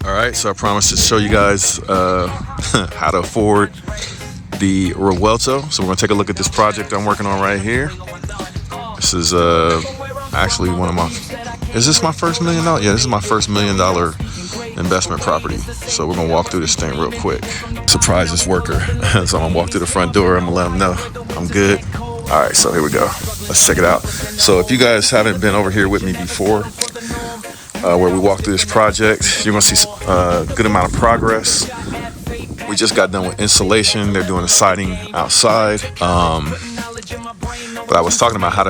All right, so I promised to show you guys how to afford the Revuelto. So we're gonna take a look at this project I'm working on right here. This is actually one of my, is this my first $1 million? Yeah, this is my first $1 million investment property. So we're gonna walk through this thing real quick. Surprise this worker. So I'm gonna walk through the front door, I'm gonna let him know I'm good. All right, so here we go. Let's check it out. So if you guys haven't been over here with me before, where we walk through this project, you're gonna see a good amount of progress. We just got done with insulation. They're doing the siding outside. But I was talking about how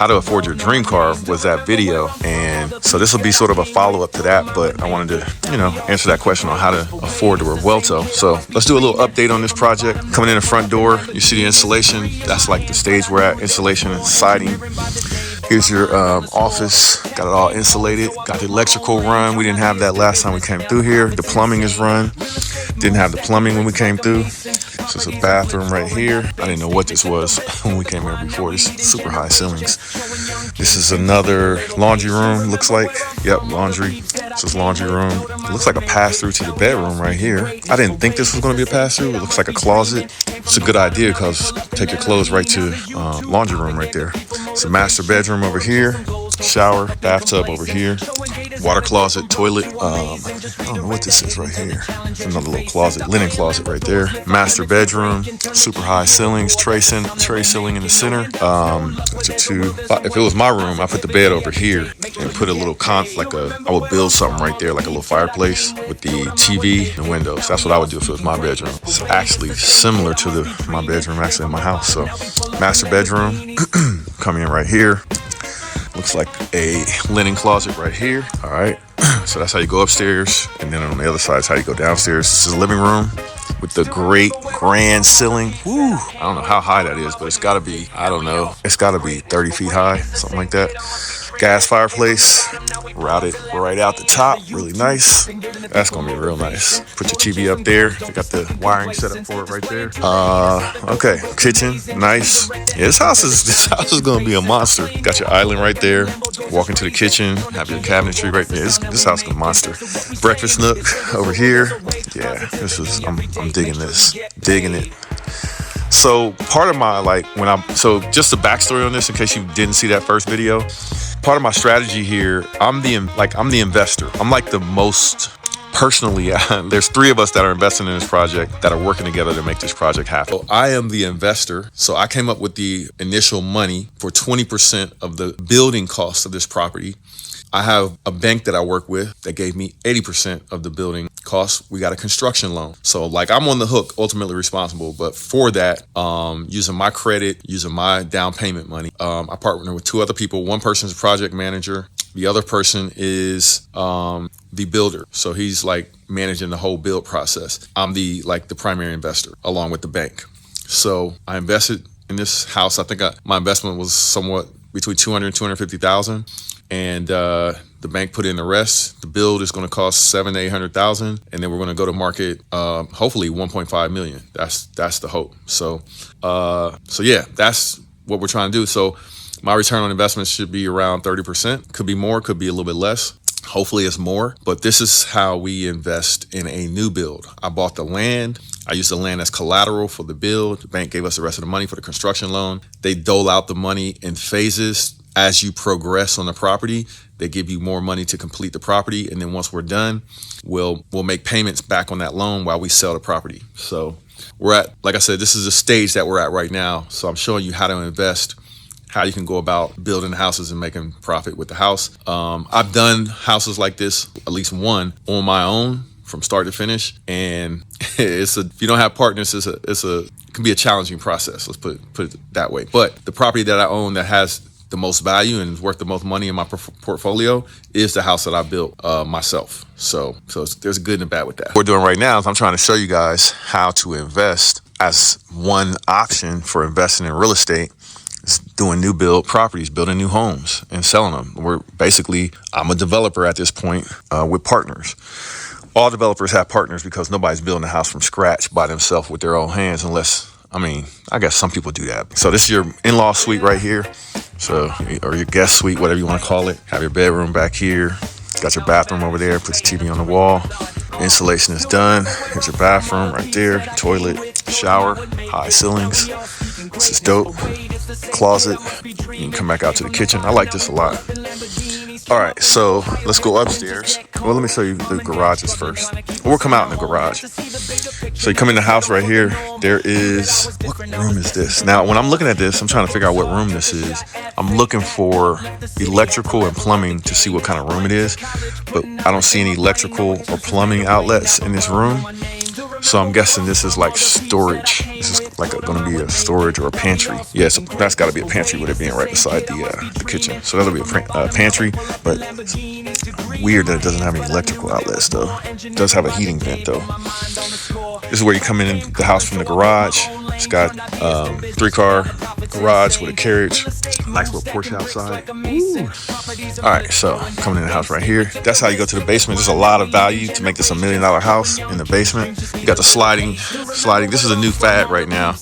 to afford your dream car was that video, and so this will be sort of a follow-up to that. But I wanted to, answer that question on how to afford the Revuelto. So let's do a little update on this project. Coming in the front door, you see the insulation. That's like the stage we're at. Insulation and siding. Here's your office. Got it all insulated. Got the electrical run. We didn't have that last time we came through here. The plumbing is run. Didn't have the plumbing when we came through. So it's a bathroom right here. I didn't know what this was when we came here before. This is super high ceilings. This is another laundry room, looks like. Yep, laundry. This is laundry room. It looks like a pass-through to the bedroom right here. I didn't think this was going to be a pass-through. It looks like a closet. It's a good idea because take your clothes right to laundry room right there. It's a master bedroom over here. Shower, bathtub over here. Water closet, toilet. I don't know what this is right here. It's another little closet, linen closet right there. Master bedroom, super high ceilings, tray ceiling in the center. If it was my room, I put the bed over here and put a little I would build something right there, like a little fireplace with the TV and windows. That's what I would do if it was my bedroom. It's actually similar to my bedroom actually in my house. So master bedroom, coming in right here. Looks like a linen closet right here. All right. So that's how you go upstairs. And then on the other side is how you go downstairs. This is a living room with the great grand ceiling. Woo! I don't know how high that is, but it's got to be, I don't know. It's got to be 30 feet high, something like that. Gas fireplace, routed right out the top, really nice. That's gonna be real nice. Put your TV up there. You got the wiring set up for it right there. Okay, kitchen, nice. Yeah, this house is gonna be a monster. Got your island right there. Walk into the kitchen, have your cabinetry right there. This house is a monster. Breakfast nook over here. Yeah, I'm digging this, digging it. So part of my just the backstory on this, in case you didn't see that first video. Part of my strategy here, I'm the investor. I'm like the most personally, there's 3 of us that are investing in this project that are working together to make this project happen. So I am the investor. So I came up with the initial money for 20% of the building cost of this property. I have a bank that I work with that gave me 80% of the building costs. We got a construction loan. So I'm on the hook, ultimately responsible. But for that, using my credit, using my down payment money, I partner with 2 other people. One person's a project manager. The other person is the builder. So he's managing the whole build process. I'm the primary investor along with the bank. So I invested in this house. I think my investment was somewhat between $200,000 and $250,000. And the bank put in the rest. The build is going to cost $700,000 to $800,000, and then we're going to go to market. Hopefully, $1.5 million. That's the hope. So yeah, that's what we're trying to do. So my return on investment should be around 30%. Could be more. Could be a little bit less. Hopefully, it's more. But this is how we invest in a new build. I bought the land. I used the land as collateral for the build. The bank gave us the rest of the money for the construction loan. They dole out the money in phases. As you progress on the property, they give you more money to complete the property. And then once we're done, we'll make payments back on that loan while we sell the property. So we're at, like I said, this is a stage that we're at right now. So I'm showing you how to invest, how you can go about building houses and making profit with the house. I've done houses like this, at least one, on my own from start to finish. And if you don't have partners, it can be a challenging process. Let's put it that way. But the property that I own that has the most value and is worth the most money in my portfolio is the house that I built myself. So there's a good and a bad with that. What we're doing right now is I'm trying to show you guys how to invest as one option for investing in real estate. Is doing new build properties, building new homes and selling them. I'm a developer at this point with partners. All developers have partners because nobody's building a house from scratch by themselves with their own hands unless, I guess some people do that. So this is your in-law suite right here. So, or your guest suite, whatever you want to call it. Have your bedroom back here. Got your bathroom over there. Put your TV on the wall. Insulation is done. Here's your bathroom right there. Toilet, shower, high ceilings. This is dope. Closet. You can come back out to the kitchen. I like this a lot. All right, so let's go upstairs. Well, let me show you the garages first. We'll come out in the garage. So you come in the house right here. There is, what room is this? Now, when I'm looking at this, I'm trying to figure out what room this is. I'm looking for electrical and plumbing to see what kind of room it is, but I don't see any electrical or plumbing outlets in this room. So I'm guessing this is like storage. This is like going to be a storage or a pantry. Yeah, so that's got to be a pantry with it being right beside the kitchen. So that'll be a pantry, but it's weird that it doesn't have any electrical outlets though. It does have a heating vent though. This is where you come in the house from the garage. It's got 3-car garage with a carriage. Nice little porch outside. Ooh. All right, so coming in the house right here. That's how you go to the basement. There's a lot of value to make this $1 million house in the basement. You got the sliding. This is a new fad right now.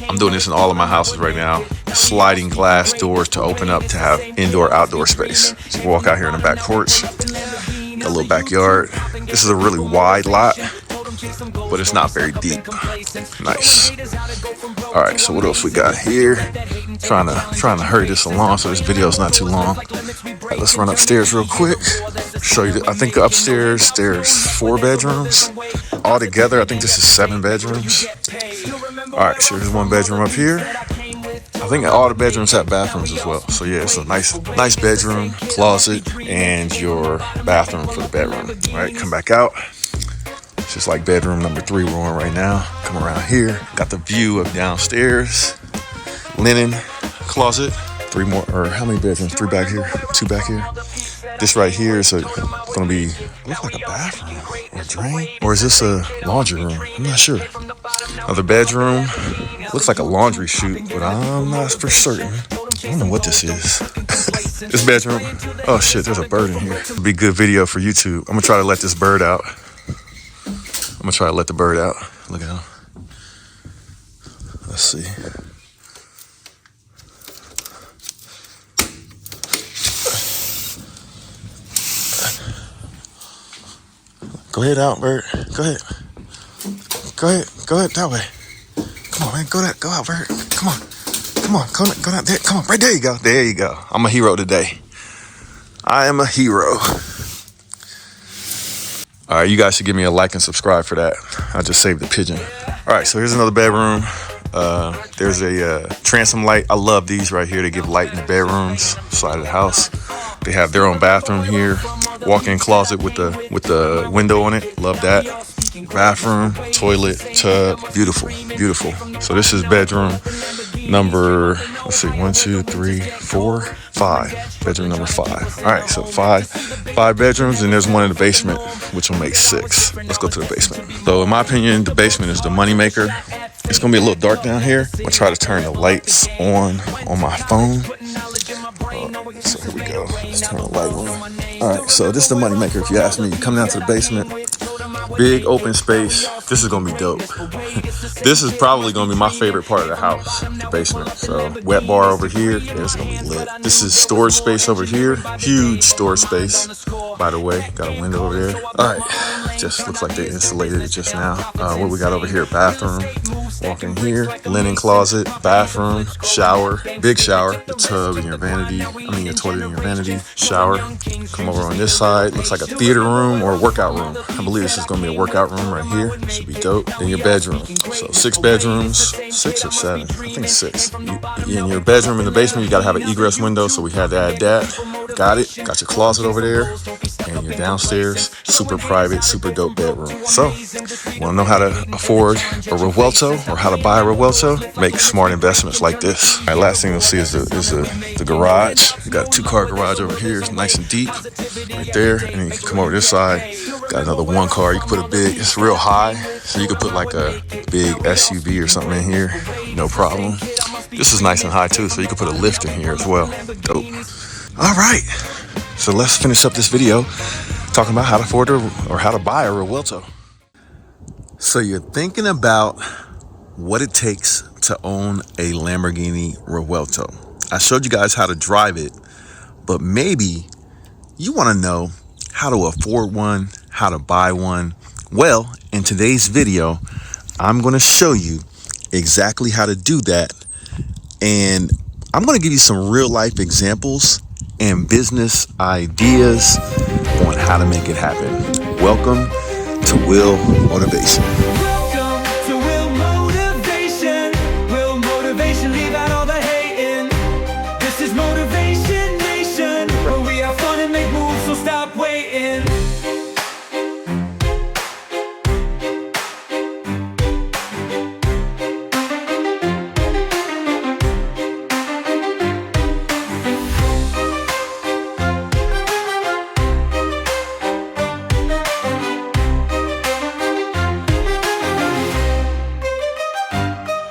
I'm doing this in all of my houses right now. Sliding glass doors to open up to have indoor-outdoor space. So you walk out here in the back porch. Got a little backyard. This is a really wide lot, but it's not very deep. Nice. All right, so what else we got here? Trying to hurry this along so this video is not too long. All right, let's run upstairs real quick. Show you. I think upstairs there's 4 bedrooms. All together, I think this is 7 bedrooms. All right, so there's 1 bedroom up here. I think all the bedrooms have bathrooms as well. So yeah, it's a nice bedroom, closet, and your bathroom for the bedroom. All right, come back out. It's just like bedroom number 3 we're on right now. Come around here. Got the view of downstairs. Linen closet. 3 more, or how many bedrooms? 3 back here, 2 back here. This right here is going to be, looks like a bathroom or a drain. Or is this a laundry room? I'm not sure. Another bedroom. Looks like a laundry chute, but I'm not for certain. I don't know what this is. This bedroom. Oh shit, there's a bird in here. It'll be a good video for YouTube. I'm going to try to let this bird out. I'm going to try to let the bird out. Look at him. Let's see. Go ahead out, bird. Go ahead. Go ahead that way. Come on, man. Go out, bird. Come on. Go out there. Come on. Right there you go. There you go. I'm a hero today. I am a hero. All right, you guys should give me a like and subscribe for that. I just saved the pigeon. All right, so here's another bedroom. There's a transom light. I love these right here. They give light in the bedrooms, side of the house. They have their own bathroom here. Walk-in closet with the window on it. Love that. Bathroom, toilet, tub. Beautiful. So this is bedroom number, let's see, 1, 2, 3, 4, 5. Bedroom number 5. All right, so five bedrooms, and there's one in the basement, which will make 6. Let's go to the basement. So in my opinion, the basement is the moneymaker. It's gonna be a little dark down here. I'm gonna try to turn the lights on my phone. So here we go. Let's turn the light on. All right, so this is the moneymaker. If you ask me, you come down to the basement. Big open space. This is gonna be dope. This is probably gonna be my favorite part of the house, the basement. So wet bar over here. Yeah, it's gonna be lit. This is storage space over here. Huge storage space. By the way, got a window over there. All right, just looks like they insulated it just now. What we got over here? Bathroom. Walk in here. Linen closet. Bathroom. Shower. Big shower. The tub in your vanity. Your toilet in your vanity. Shower. Come over on this side. Looks like a theater room or a workout room. I believe this is gonna be a workout room right here. Should be dope. Then your bedroom. So 6 bedrooms. 6 or 7. I think 6. In your bedroom in the basement, you gotta have an egress window, so we had to add that. Got it. Got your closet over there. And your downstairs, super private, super dope bedroom. So, wanna know how to afford a Revuelto or how to buy a Revuelto? Make smart investments like this. All right, last thing you'll see is the garage. You got a 2-car garage over here. It's nice and deep right there. And then you can come over this side. Got another 1 car. You can put a big, it's real high. So you can put like a big SUV or something in here. No problem. This is nice and high too. So you can put a lift in here as well. Dope. All right. So let's finish up this video talking about how to afford or how to buy a Revuelto. So you're thinking about what it takes to own a Lamborghini Revuelto. I showed you guys how to drive it, but maybe you want to know how to afford one, how to buy one. Well, in today's video, I'm going to show you exactly how to do that. And I'm going to give you some real life examples and business ideas on how to make it happen. Welcome to Will Motivation. Welcome to Will Motivation. Will Motivation, leave out all the hating. This is Motivation Nation, where we have fun and make moves, so stop waiting.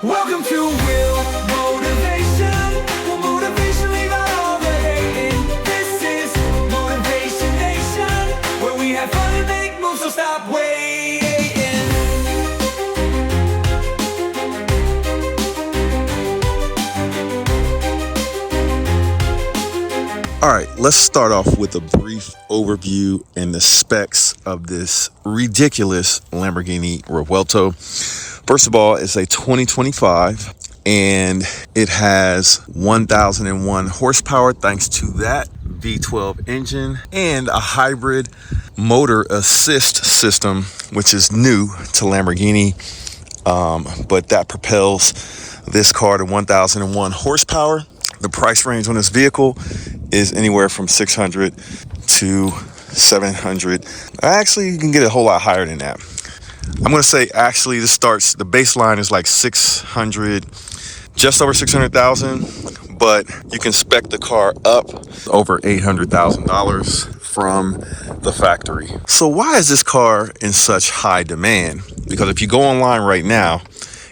Welcome to Will Motivation. Will Motivation, leave out all the hating. This is Motivation Nation, where we have fun and make moves, so stop waiting. All right, let's start off with a brief overview and the specs of this ridiculous Lamborghini Revuelto. First of all, it's a 2025 and it has 1,001 horsepower thanks to that V12 engine and a hybrid motor assist system, which is new to Lamborghini. But that propels this car to 1,001 horsepower. The price range on this vehicle is anywhere from 600 to 700. Actually, you can get a whole lot higher than that. I'm going to say actually the baseline is like 600, just over 600,000, but you can spec the car up over $800,000 from the factory. So why is this car in such high demand? Because if you go online right now,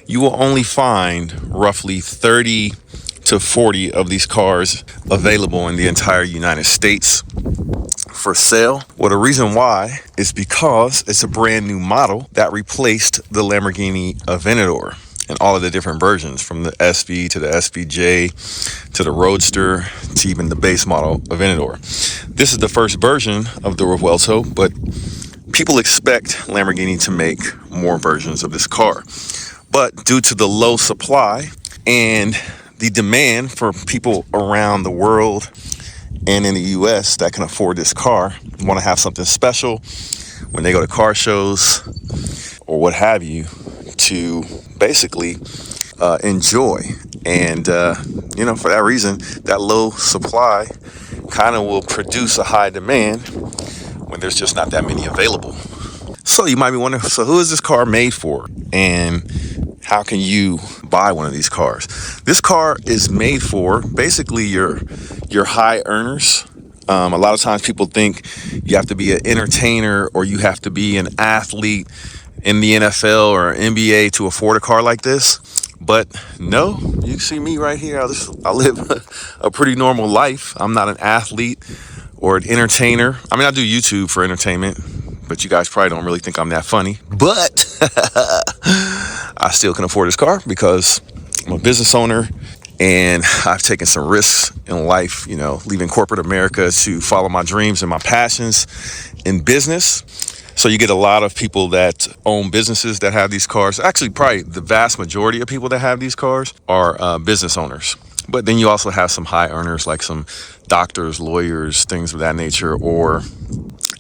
you will only find roughly 30 to 40 of these cars available in the entire United States for sale. Well, the reason why is because it's a brand new model that replaced the Lamborghini Aventador and all of the different versions, from the SV to the SVJ to the Roadster to even the base model Aventador. This is the first version of the Revuelto, but people expect Lamborghini to make more versions of this car. But due to the low supply and the demand for people around the world and in the US that can afford this car, want to have something special when they go to car shows or what have you, to basically enjoy. And for that reason, that low supply kind of will produce a high demand when there's just not that many available. So you might be wondering, so who is this car made for, and how can you buy one of these cars? This car is made for basically your high earners. A lot of times people think you have to be an entertainer or you have to be an athlete in the NFL or NBA to afford a car like this. But no, you see me right here. I live a pretty normal life. I'm not an athlete or an entertainer. I mean, I do YouTube for entertainment, but you guys probably don't really think I'm that funny. But I still can afford this car because I'm a business owner and I've taken some risks in life, leaving corporate America to follow my dreams and my passions in business. So you get a lot of people that own businesses that have these cars. Actually, probably the vast majority of people that have these cars are business owners. But then you also have some high earners like some doctors, lawyers, things of that nature, or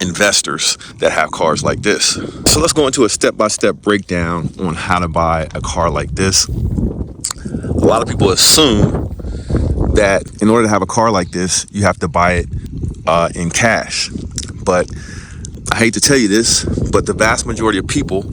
investors that have cars like this. So let's go into a step-by-step breakdown on how to buy a car like this. A lot of people assume that in order to have a car like this, you have to buy it in cash. But I hate to tell you this, but the vast majority of people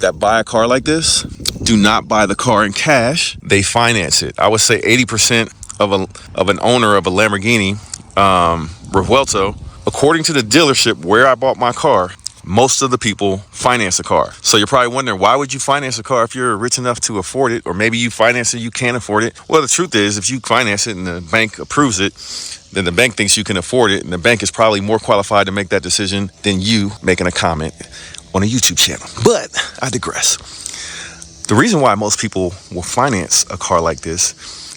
that buy a car like this do not buy the car in cash. They finance it. I would say 80% of an owner of a Lamborghini Revuelto, according to the dealership where I bought my car, most of the people finance a car. So you're probably wondering, why would you finance a car if you're rich enough to afford it? Or maybe you finance it, you can't afford it. Well, the truth is, if you finance it and the bank approves it, then the bank thinks you can afford it. And the bank is probably more qualified to make that decision than you making a comment on a YouTube channel. But I digress. The reason why most people will finance a car like this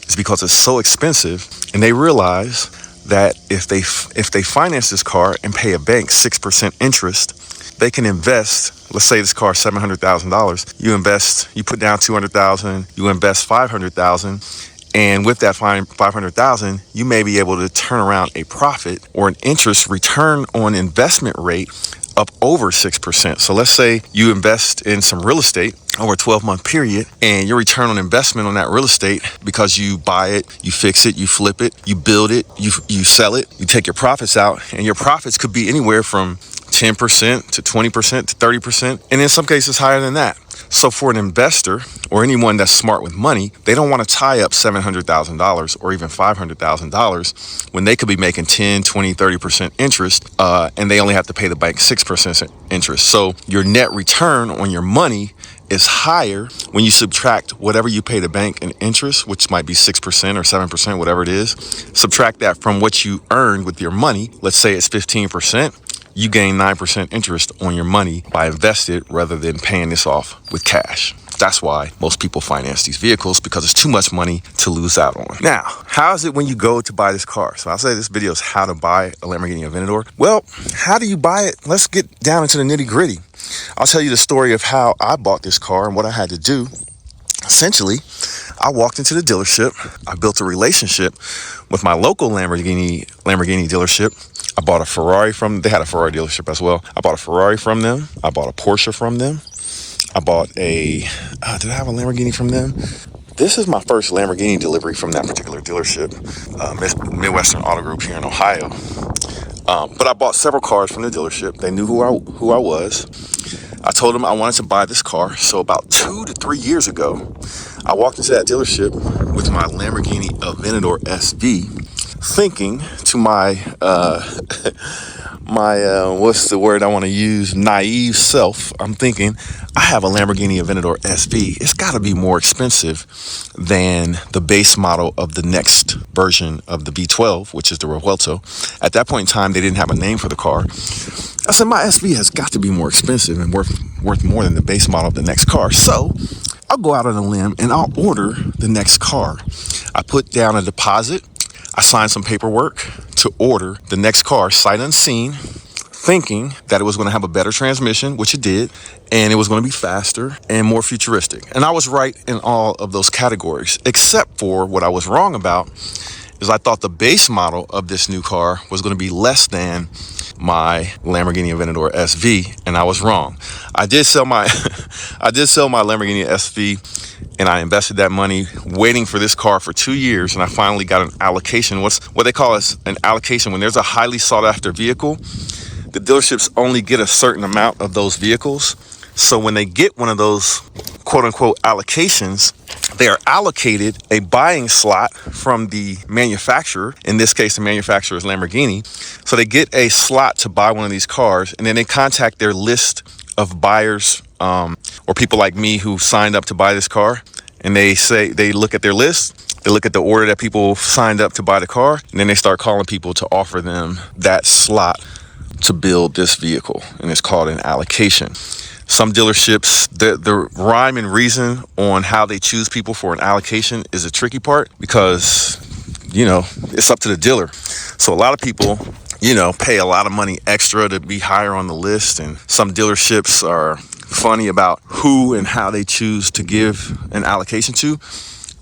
is because it's so expensive, and they realize that if they finance this car and pay a bank 6% interest, they can invest. Let's say this car is $700,000. You put down $200,000. You invest $500,000. And with that $500,000, you may be able to turn around a profit or an interest return on investment rate up over 6%. So let's say you invest in some real estate over a 12-month period, and your return on investment on that real estate, because you buy it, you fix it, you flip it, you build it, you sell it, you take your profits out, and your profits could be anywhere from 10% to 20% to 30%, and in some cases higher than that. So for an investor or anyone that's smart with money, they don't want to tie up $700,000 or even $500,000 when they could be making 10, 20, 30% interest, and they only have to pay the bank 6% interest. So your net return on your money is higher when you subtract whatever you pay the bank in interest, which might be 6% or 7%, whatever it is. Subtract that from what you earned with your money. Let's say it's 15%. You gain 9% interest on your money by invested rather than paying this off with cash. That's why most people finance these vehicles, because it's too much money to lose out on. Now, how is it when you go to buy this car? So I'll say this video is how to buy a Lamborghini Aventador. Well, how do you buy it? Let's get down into the nitty gritty. I'll tell you the story of how I bought this car and what I had to do. Essentially, I walked into the dealership. I built a relationship with my local Lamborghini dealership. I bought a Ferrari they had a Ferrari dealership as well. I bought a Ferrari from them. I bought a Porsche from them. I bought did I have a Lamborghini from them? This is my first Lamborghini delivery from that particular dealership, Midwestern Auto Group here in Ohio. But I bought several cars from the dealership. They knew who I was. I told them I wanted to buy this car. So about 2 to 3 years ago, I walked into that dealership with my Lamborghini Aventador SV, thinking to my what's the word I want to use, naive self. I'm thinking, I have a Lamborghini Aventador SV. It's got to be more expensive than the base model of the next version of the V12, which is the Revuelto. At that point in time, they didn't have a name for the car. I said, my SV has got to be more expensive and worth more than the base model of the next car. So I'll go out on a limb and I'll order the next car. I put down a deposit. I signed some paperwork to order the next car sight unseen, thinking that it was going to have a better transmission, which it did, and it was going to be faster and more futuristic. And I was right in all of those categories, except for what I was wrong about is I thought the base model of this new car was going to be less than my Lamborghini Aventador SV, and I was wrong. I did sell my Lamborghini SV, and I invested that money waiting for this car for 2 years, and I finally got an allocation. What they call an allocation, when there's a highly sought after vehicle, the dealerships only get a certain amount of those vehicles. So when they get one of those quote unquote allocations, they are allocated a buying slot from the manufacturer. In this case, the manufacturer is Lamborghini. So they get a slot to buy one of these cars, and then they contact their list of buyers, or people like me who signed up to buy this car. And they look at their list, they look at the order that people signed up to buy the car, and then they start calling people to offer them that slot to build this vehicle. And it's called an allocation. Some dealerships, the rhyme and reason on how they choose people for an allocation is a tricky part, because, it's up to the dealer. So a lot of people, pay a lot of money extra to be higher on the list. And some dealerships are funny about who and how they choose to give an allocation to.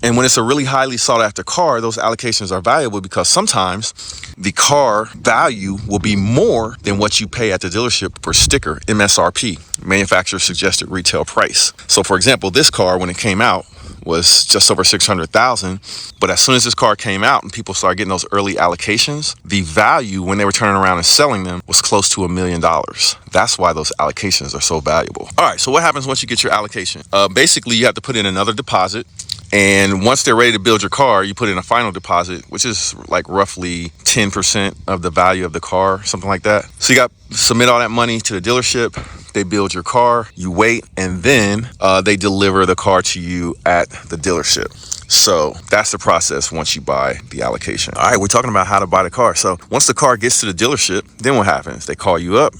And when it's a really highly sought after car, those allocations are valuable because sometimes the car value will be more than what you pay at the dealership per sticker, MSRP, manufacturer suggested retail price. So for example, this car, when it came out, was just over $600,000. But as soon as this car came out and people started getting those early allocations, the value when they were turning around and selling them was close to $1 million. That's why those allocations are so valuable. All right, so what happens once you get your allocation? Basically, you have to put in another deposit. And once they're ready to build your car, you put in a final deposit, which is like roughly 10% of the value of the car, something like that. So you got to submit all that money to the dealership. They build your car, you wait, and then they deliver the car to you at the dealership. So that's the process once you buy the allocation. All right, we're talking about how to buy the car. So once the car gets to the dealership, then what happens? They call you up.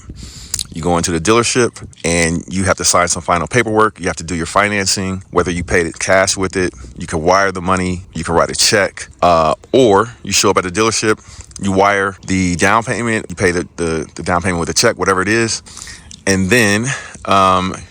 You go into the dealership and you have to sign some final paperwork. You have to do your financing, whether you paid it cash with it. You can wire the money. You can write a check, or you show up at the dealership. You wire the down payment, you pay the down payment with a check, whatever it is. And then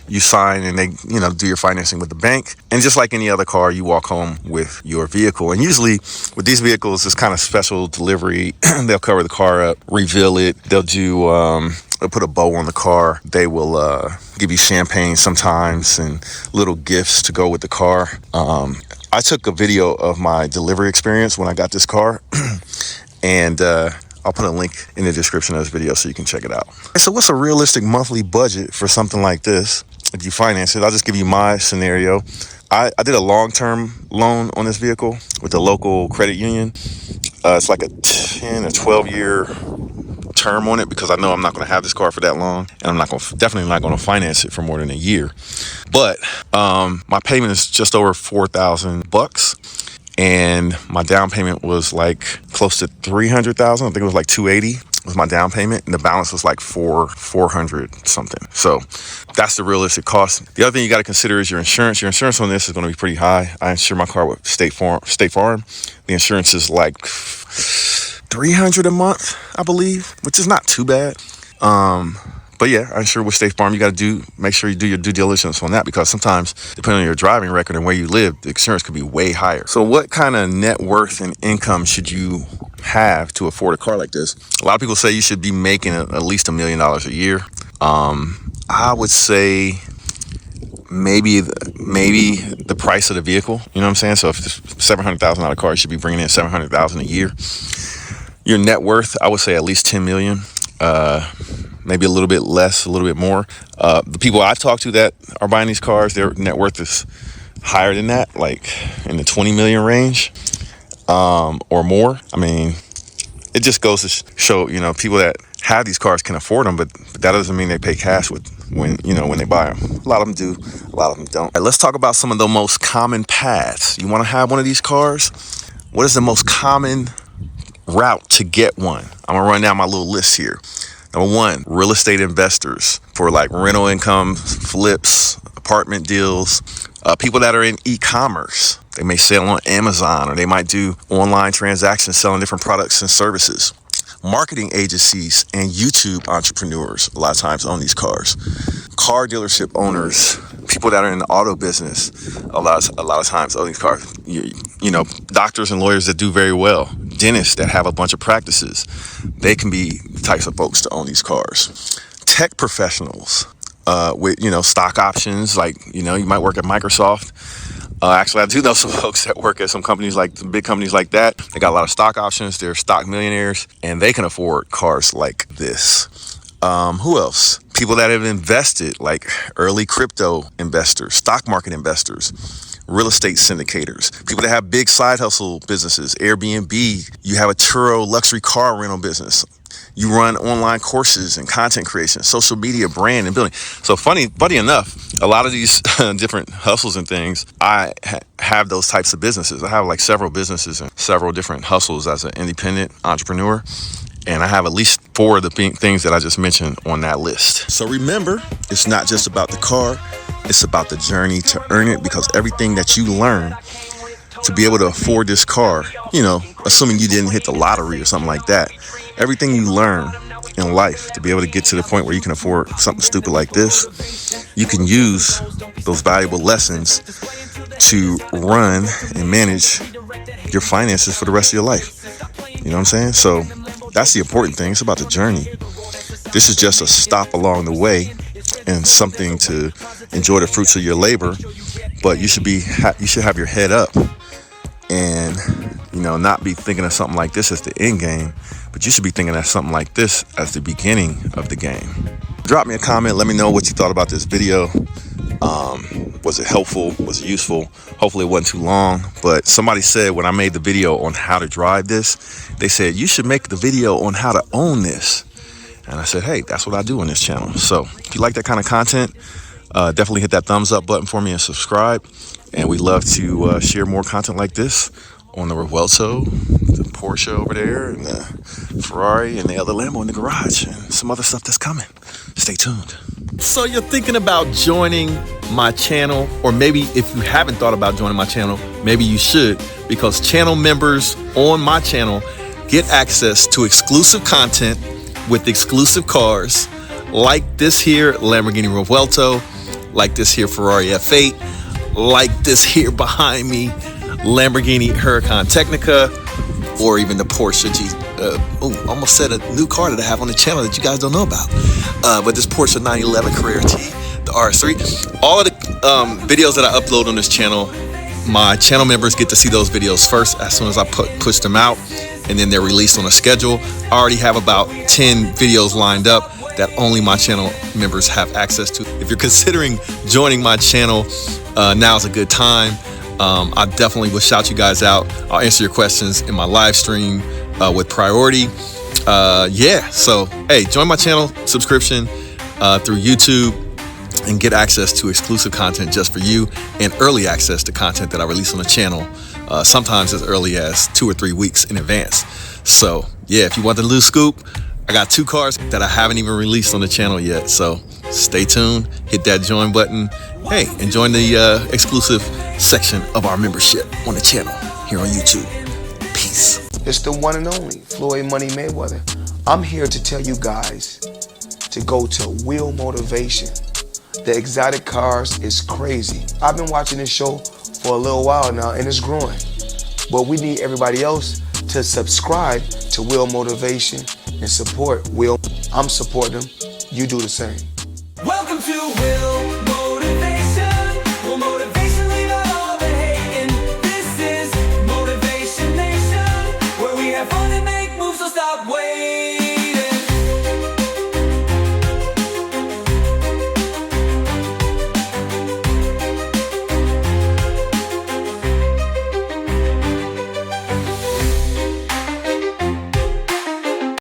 you sign and they, do your financing with the bank. And just like any other car, you walk home with your vehicle. And usually with these vehicles, it's kind of special delivery. They'll cover the car up, reveal it. They'll put a bow on the car. They will give you champagne sometimes and little gifts to go with the car. I took a video of my delivery experience when I got this car. And I'll put a link in the description of this video so you can check it out. So what's a realistic monthly budget for something like this? If you finance it, I'll just give you my scenario. I did a long-term loan on this vehicle with the local credit union. It's like a 10 or 12-year term on it because I know I'm not going to have this car for that long, and I'm definitely not going to finance it for more than a year. But my payment is just over $4,000. And my down payment was like close to $300,000. I think it was like $280 was my down payment, and the balance was like $400 something. So that's the realistic cost. The other thing you got to consider is your insurance. Your insurance on this is going to be pretty high. I insure my car with State Farm. The insurance is like $300 a month, I believe, which is not too bad. But yeah, I'm sure with State Farm, you got to make sure you do your due diligence on that, because sometimes, depending on your driving record and where you live, the insurance could be way higher. So what kind of net worth and income should you have to afford a car like this? A lot of people say you should be making at least $1 million a year. I would say maybe the price of the vehicle. You know what I'm saying? So if it's $700,000 car, you should be bringing in $700,000 a year. Your net worth, I would say at least $10 million. Maybe a little bit less, a little bit more. The people I've talked to that are buying these cars, their net worth is higher than that, like in the 20 million range or more. I mean, it just goes to show, people that have these cars can afford them, but that doesn't mean they pay cash when they buy them. A lot of them do, a lot of them don't. All right, let's talk about some of the most common paths. You want to have one of these cars? What is the most common route to get one? I'm gonna run down my little list here. Number one, real estate investors for like rental income, flips, apartment deals. People that are in e-commerce, they may sell on Amazon, or they might do online transactions selling different products and services. Marketing agencies and YouTube entrepreneurs a lot of times own these cars. Car dealership owners, people that are in the auto business, a lot of times own these cars. Doctors and lawyers that do very well, dentists that have a bunch of practices, they can be the types of folks to own these cars. Tech professionals with stock options, like you might work at Microsoft. Actually, I do know some folks that work at some companies, like some big companies like that. They got a lot of stock options. They're stock millionaires, and they can afford cars like this. Who else? People that have invested, like early crypto investors, stock market investors, real estate syndicators, people that have big side hustle businesses, Airbnb. You have a Turo luxury car rental business. You run online courses and content creation, social media, brand and building. So funny enough, a lot of these different hustles and things, I have those types of businesses. I have like several businesses and several different hustles as an independent entrepreneur. And I have at least 4 of the things that I just mentioned on that list. So remember, it's not just about the car. It's about the journey to earn it, because everything that you learn to be able to afford this car, assuming you didn't hit the lottery or something like that, everything you learn in life to be able to get to the point where you can afford something stupid like this, you can use those valuable lessons to run and manage your finances for the rest of your life. You know what I'm saying? So that's the important thing. It's about the journey. This is just a stop along the way and something to enjoy the fruits of your labor. But you should have your head up and not be thinking of something like this as the end game, but you should be thinking of something like this as the beginning of the game. Drop me a comment. Let me know what you thought about this video. Was it helpful? Was it useful? Hopefully it wasn't too long, but somebody said when I made the video on how to drive this, they said, you should make the video on how to own this. And I said, hey, that's what I do on this channel. So if you like that kind of content, definitely hit that thumbs up button for me and subscribe. And we love to share more content like this on the Revuelto, the Porsche over there, and the Ferrari, and the other Lambo in the garage, and some other stuff that's coming. Stay tuned. So you're thinking about joining my channel, or maybe if you haven't thought about joining my channel, maybe you should, because channel members on my channel get access to exclusive content with exclusive cars like this here Lamborghini Revuelto, like this here Ferrari F8, like this here behind me Lamborghini Huracan Technica, or even the Porsche almost said a new car that I have on the channel that you guys don't know about. But this Porsche 911 Carrera T, the RS3. All of the videos that I upload on this channel, my channel members get to see those videos first as soon as I push them out, and then they're released on a schedule. I already have about 10 videos lined up that only my channel members have access to. If you're considering joining my channel, now's a good time. I definitely will shout you guys out. I'll answer your questions in my live stream with priority. Yeah, so hey, join my channel subscription through YouTube and get access to exclusive content just for you, and early access to content that I release on the channel, sometimes as early as 2 or 3 weeks in advance. So yeah, if you want the loose scoop, I got 2 cars that I haven't even released on the channel yet. So stay tuned, hit that join button. Hey, and join the exclusive section of our membership on the channel here on YouTube. Peace. It's the one and only Floyd Money Mayweather. I'm here to tell you guys to go to Wheel Motivation. The exotic cars is crazy. I've been watching this show for a little while now, and it's growing. But we need everybody else to subscribe to Wheel Motivation and support Will. I'm supporting them. You do the same. Welcome to Will